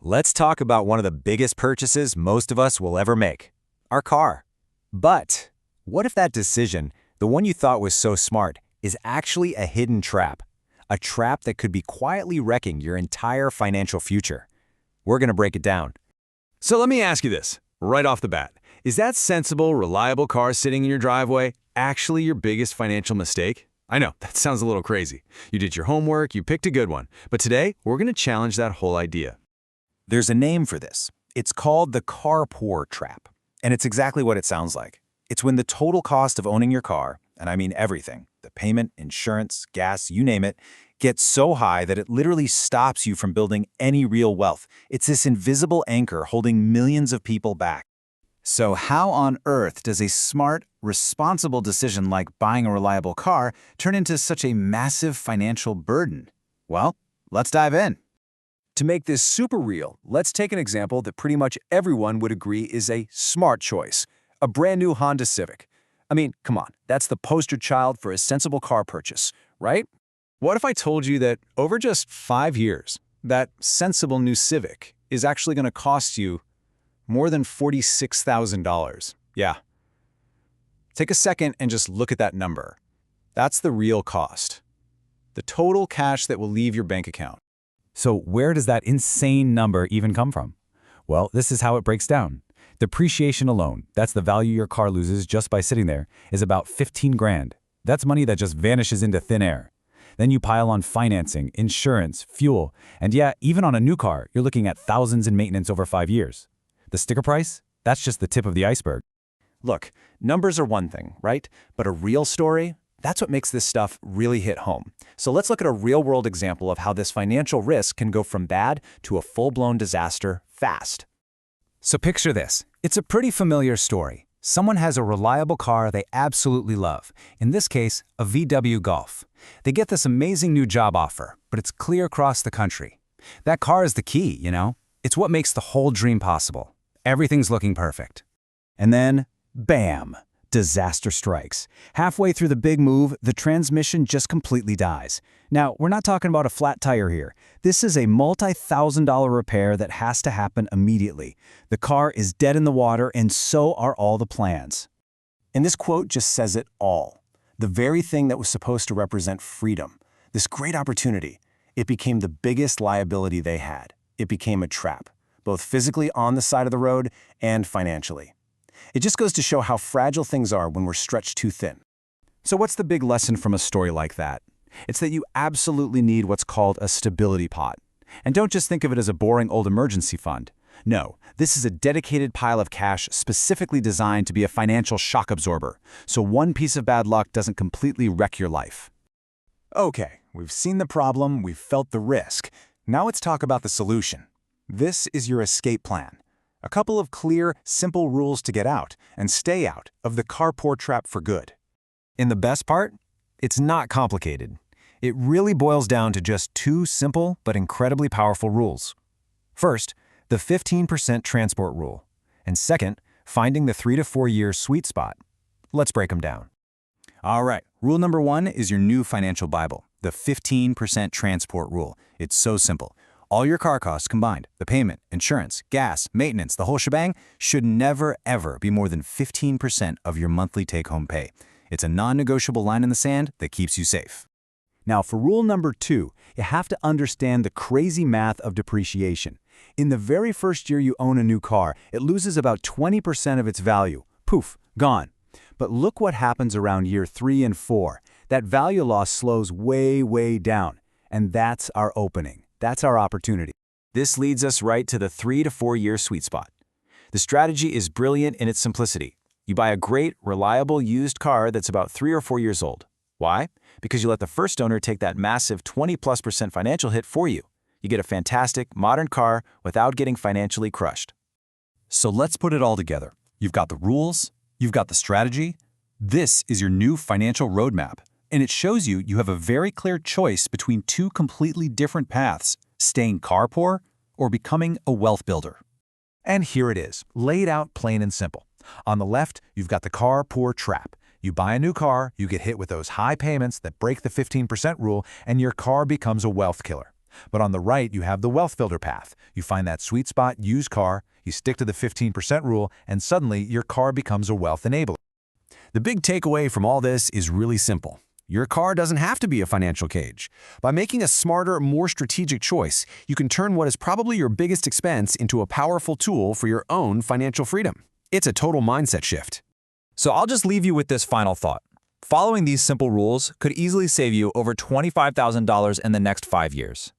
Let's talk about one of the biggest purchases most of us will ever make, our car. But what if that decision, the one you thought was so smart, is actually a hidden trap? A trap that could be quietly wrecking your entire financial future. We're going to break it down. So let me ask you this, right off the bat. Is that sensible, reliable car sitting in your driveway actually your biggest financial mistake? I know, that sounds a little crazy. You did your homework, you picked a good one. But today, we're going to challenge that whole idea. There's a name for this. It's called the car poor trap. And it's exactly what it sounds like. It's when the total cost of owning your car, and I mean everything, the payment, insurance, gas, you name it, gets so high that it literally stops you from building any real wealth. It's this invisible anchor holding millions of people back. So how on earth does a smart, responsible decision like buying a reliable car turn into such a massive financial burden? Well, let's dive in. To make this super real, let's take an example that pretty much everyone would agree is a smart choice. A brand new Honda Civic. I mean, come on, that's the poster child for a sensible car purchase, right? What if I told you that over just 5 years, that sensible new Civic is actually going to cost you more than $46,000? Yeah. Take a second and just look at that number. That's the real cost. The total cash that will leave your bank account. So where does that insane number even come from? Well, this is how it breaks down. Depreciation alone, that's the value your car loses just by sitting there, is about 15 grand. That's money that just vanishes into thin air. Then you pile on financing, insurance, fuel, and yeah, even on a new car, you're looking at thousands in maintenance over 5 years. The sticker price? That's just the tip of the iceberg. Look, numbers are one thing, right? But a real story? That's what makes this stuff really hit home. So let's look at a real-world example of how this financial risk can go from bad to a full-blown disaster fast. So picture this. It's a pretty familiar story. Someone has a reliable car they absolutely love. In this case, a VW Golf. They get this amazing new job offer, but it's clear across the country. That car is the key, you know? It's what makes the whole dream possible. Everything's looking perfect. And then, bam! Disaster strikes. Halfway through the big move, the transmission just completely dies. Now, we're not talking about a flat tire here. This is a multi-thousand-dollar repair that has to happen immediately. The car is dead in the water, and so are all the plans. And this quote just says it all. The very thing that was supposed to represent freedom, this great opportunity, it became the biggest liability they had. It became a trap, both physically on the side of the road and financially. It just goes to show how fragile things are when we're stretched too thin. So what's the big lesson from a story like that? It's that you absolutely need what's called a stability pot. And don't just think of it as a boring old emergency fund. No, this is a dedicated pile of cash specifically designed to be a financial shock absorber, so one piece of bad luck doesn't completely wreck your life. Okay, we've seen the problem, we've felt the risk. Now let's talk about the solution. This is your escape plan. A couple of clear, simple rules to get out and stay out of the car poor trap for good. And the best part? It's not complicated. It really boils down to just 2 simple but incredibly powerful rules. First, the 15% transport rule. And second, finding the 3 to 4 year sweet spot. Let's break them down. All right, rule number 1 is your new financial Bible, the 15% transport rule. It's so simple. All your car costs combined, the payment, insurance, gas, maintenance, the whole shebang, should never, ever be more than 15% of your monthly take-home pay. It's a non-negotiable line in the sand that keeps you safe. Now, for rule number 2, you have to understand the crazy math of depreciation. In the very first year you own a new car, it loses about 20% of its value. Poof, gone. But look what happens around year 3 and 4. That value loss slows way, way down. And that's our opening. That's our opportunity. This leads us right to the 3 to 4 year sweet spot. The strategy is brilliant in its simplicity. You buy a great, reliable used car that's about 3 or 4 years old. Why? Because you let the first owner take that massive 20+% financial hit for you. You get a fantastic, modern car without getting financially crushed. So let's put it all together. You've got the rules, you've got the strategy. This is your new financial roadmap. And it shows you have a very clear choice between 2 completely different paths, staying car poor or becoming a wealth builder. And here it is, laid out plain and simple. On the left, you've got the car poor trap. You buy a new car, you get hit with those high payments that break the 15% rule, and your car becomes a wealth killer. But on the right, you have the wealth builder path. You find that sweet spot used car, you stick to the 15% rule, and suddenly your car becomes a wealth enabler. The big takeaway from all this is really simple. Your car doesn't have to be a financial cage. By making a smarter, more strategic choice, you can turn what is probably your biggest expense into a powerful tool for your own financial freedom. It's a total mindset shift. So I'll just leave you with this final thought. Following these simple rules could easily save you over $25,000 in the next 5 years.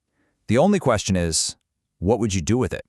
The only question is, what would you do with it?